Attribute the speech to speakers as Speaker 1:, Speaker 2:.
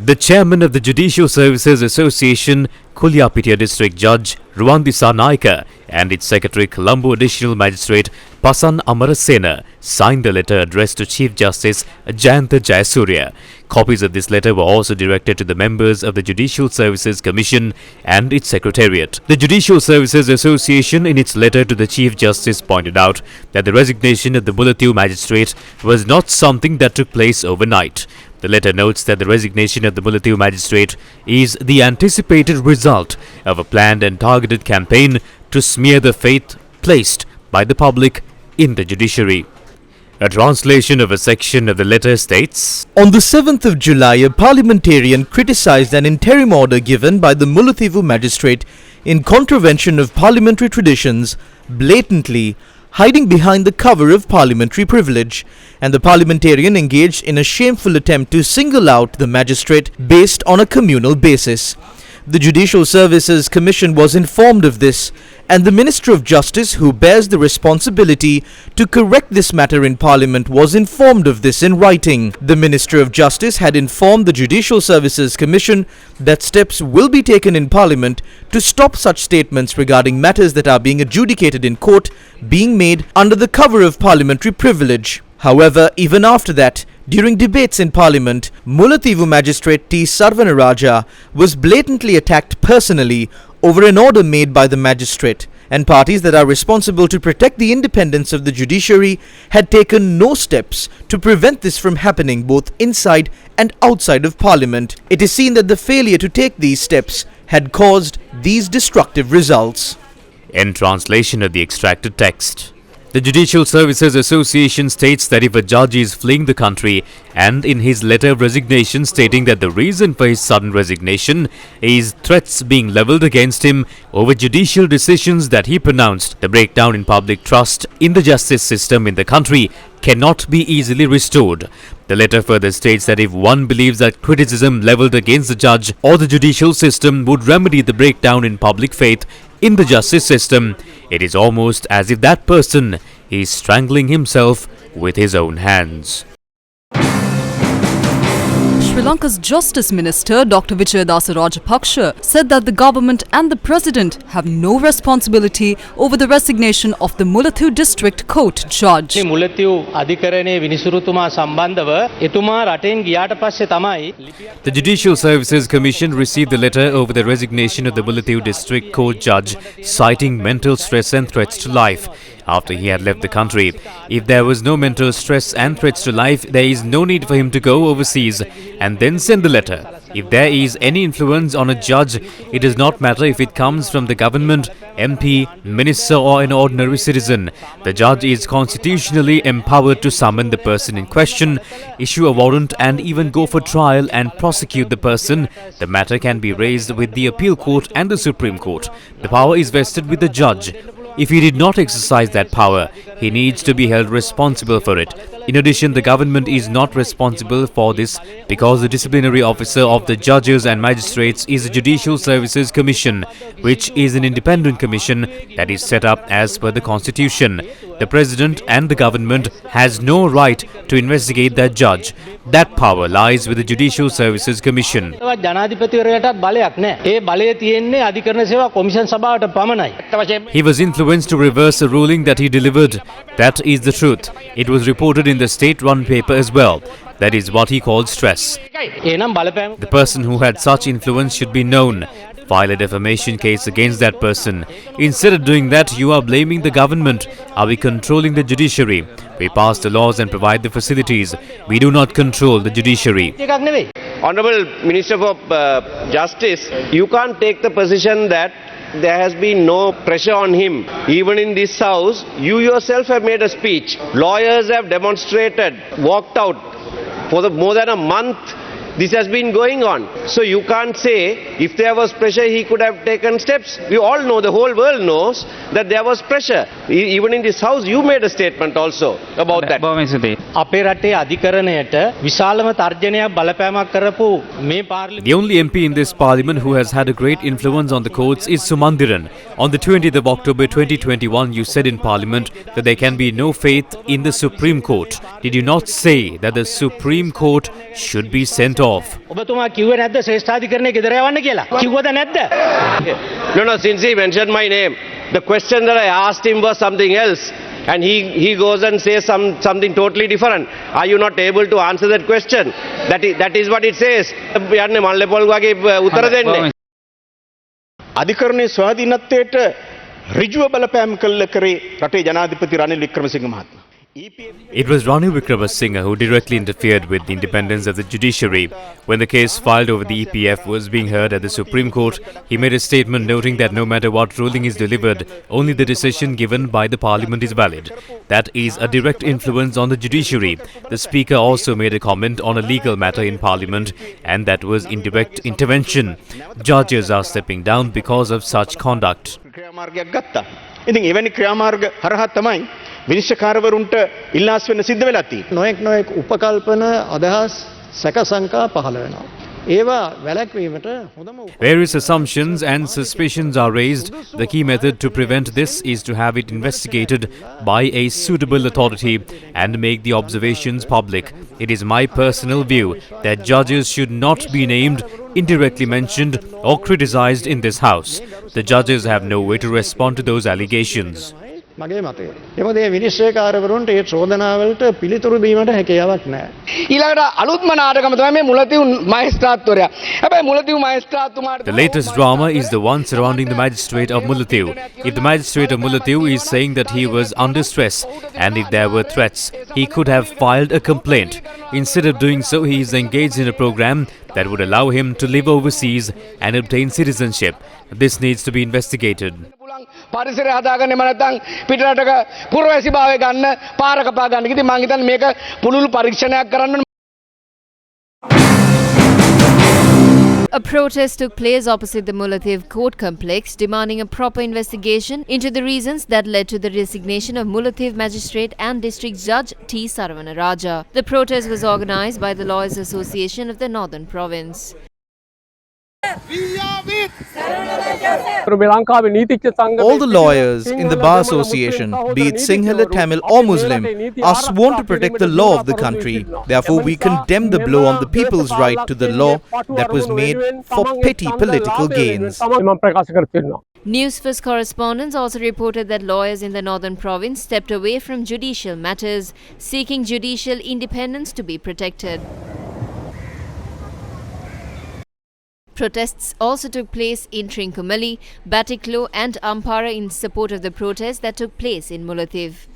Speaker 1: The chairman of the Judicial Services Association, Kulyapitiya District Judge Ruwandisa Naika, and its secretary Colombo Additional Magistrate Pasan Amarasena signed the letter addressed to Chief Justice Jayantha Jayasurya. Copies of this letter were also directed to the members of the Judicial Services Commission and its secretariat. The Judicial Services Association in its letter to the Chief Justice pointed out that the resignation of the Mullaitivu magistrate was not something that took place overnight. The letter notes that the resignation of the Mullaitivu magistrate is the anticipated result of a planned and targeted campaign to smear the faith placed by the public in the judiciary. A translation of a section of the letter states,
Speaker 2: On the 7th of July, a parliamentarian criticized an interim order given by the Mullaitivu magistrate in contravention of parliamentary traditions, blatantly hiding behind the cover of parliamentary privilege, and the parliamentarian engaged in a shameful attempt to single out the magistrate based on a communal basis. The Judicial Services Commission was informed of this, and the Minister of Justice, who bears the responsibility to correct this matter in Parliament, was informed of this in writing. The Minister of Justice had informed the Judicial Services Commission that steps will be taken in Parliament to stop such statements regarding matters that are being adjudicated in court being made under the cover of parliamentary privilege. However, even after that, during debates in Parliament, Mullaitivu Magistrate T. Sarvanaraja was blatantly attacked personally over an order made by the magistrate, and parties that are responsible to protect the independence of the judiciary had taken no steps to prevent this from happening both inside and outside of Parliament. It is seen that the failure to take these steps had caused these destructive results.
Speaker 1: In translation of the extracted text, the Judicial Services Association states that if a judge is fleeing the country and in his letter of resignation stating that the reason for his sudden resignation is threats being levelled against him over judicial decisions that he pronounced, the breakdown in public trust in the justice system in the country cannot be easily restored. The letter further states that if one believes that criticism levelled against the judge or the judicial system would remedy the breakdown in public faith in the justice system, it is almost as if that person is strangling himself with his own hands.
Speaker 3: Sri Lanka's Justice Minister Dr. Vichayadasa Rajapaksa said that the government and the President have no responsibility over the resignation of the Mullaitivu District Court Judge.
Speaker 1: The Judicial Services Commission received the letter over the resignation of the Mullaitivu District Court Judge, citing mental stress and threats to life after he had left the country. If there was no mental stress and threats to life, there is no need for him to go overseas and then send the letter. If there is any influence on a judge, it does not matter if it comes from the government, MP, minister or an ordinary citizen. The judge is constitutionally empowered to summon the person in question, issue a warrant and even go for trial and prosecute the person. The matter can be raised with the appeal court and the Supreme Court. The power is vested with the judge. If he did not exercise that power, he needs to be held responsible for it. In addition, the government is not responsible for this because the disciplinary officer of the judges and magistrates is the Judicial Services Commission, which is an independent commission that is set up as per the Constitution. The President and the government has no right to investigate that judge. That power lies with the Judicial Services Commission. He was influenced to reverse a ruling that he delivered. That is the truth. It was reported in the state-run paper as well. That is what he called stress. The person who had such influence should be known. File a defamation case against that person. Instead of doing that, you are blaming the government. Are we controlling the judiciary? We pass the laws and provide the facilities. We do not control the judiciary.
Speaker 4: Honorable Minister for Justice, you can't take the position that there has been no pressure on him. Even in this house, you yourself have made a speech. Lawyers have demonstrated, walked out. For more than a month, this has been going on. So you can't say if there was pressure, he could have taken steps. We all know, the whole world knows that there was pressure. Even in this house, you made a statement also about that.
Speaker 1: The only MP in this parliament who has had a great influence on the courts is Sumandiran. On the 20th of October 2021, you said in parliament that there can be no faith in the Supreme Court. Did you not say that the Supreme Court should be sent off? off.
Speaker 5: ඔබතුමා කිව්වේ නැද්ද ශ්‍රේෂ්ඨාධිකරණය ගෙදර යවන්න කියලා? කිව්වද නැද්ද?
Speaker 4: No, since he mentioned my name, the question that I asked him was something else. And he goes and says something totally different. Are you not able to answer that question? That is what it says. යන්නේ මල්ලේපොල් වගේ උත්තර දෙන්නේ.
Speaker 6: අධිකරණයේ ස්වාධීනත්වයට ඍජුව බලපෑම් කළ කරේ රටේ ජනාධිපති රනිල් වික්‍රමසිංහ මහත්මයා.
Speaker 1: It was Ranil Wickremesinghe who directly interfered with the independence of the judiciary. When the case filed over the EPF was being heard at the Supreme Court, he made a statement noting that no matter what ruling is delivered, only the decision given by the Parliament is valid. That is a direct influence on the judiciary. The Speaker also made a comment on a legal matter in Parliament, and that was indirect intervention. Judges are stepping down because of such conduct.
Speaker 6: ක්‍රියාමාර්ගයක් ගත්තා. ඉතින් එවැනි ක්‍රියාමාර්ග හරහා තමයි විනිශ්චයකාරවරුන්ට ඉල්ලාස් වෙන්න සිද්ධ වෙලා තියෙන්නේ.
Speaker 5: නොඑක් උපකල්පන අදහස් සැක සංකා පහළ වෙනවා. ඒවා වැළැක්වීමට හොඳම
Speaker 1: Various assumptions and suspicions are raised. The key method to prevent this is to have it investigated by a suitable authority and make the observations public. It is my personal view that judges should not be named, indirectly mentioned or criticized in this house. The judges have no way to respond to those allegations.
Speaker 5: මගේ මතය. එමද මේ විනිශ්චයකාරවරුන්ට ඒ චෝදනාවලට පිළිතුරු දීමට හැකියාවක් නැහැ.
Speaker 7: ඊළඟට අලුත්ම නාටකම තමයි මේ මුලතිව් මහේස්ත්‍රාත්වරයා. හැබැයි Mullaitivu මහේස්ත්‍රාත්තුමාට
Speaker 1: The latest drama is the one surrounding the magistrate of Mullaitivu. If the magistrate of Mullaitivu is saying that he was under stress and if there were threats, he could have filed a complaint. Instead of doing so, he is engaged in a program that would allow him to live overseas and obtain citizenship. This needs to be investigated.
Speaker 7: පරිසරය හදාගන්න එම නැත්නම් පිටරටක පුරවැසි භාවය ගන්න පාර කපා ගන්න. ඉතින් මම හිතන්නේ මේක පුළුල් පරීක්ෂණයක් කරන්න.
Speaker 8: A protest took place opposite the Mullaitivu court complex, demanding a proper investigation into the reasons that led to the resignation of Mullaitivu magistrate and district judge T. Saravanaraja. The protest was organised by the Lawyers Association of the Northern Province.
Speaker 2: All the lawyers in the Bar Association, be it Sinhala, Tamil or Muslim, are sworn to protect the law of the country. Therefore, we condemn the blow on the people's right to the law that was made for petty political gains.
Speaker 8: Newsfirst correspondents also reported that lawyers in the Northern Province stepped away from judicial matters, seeking judicial independence to be protected. Protests also took place in Trincomalee, Batiklo and Ampara in support of the protest that took place in Mullaitivu.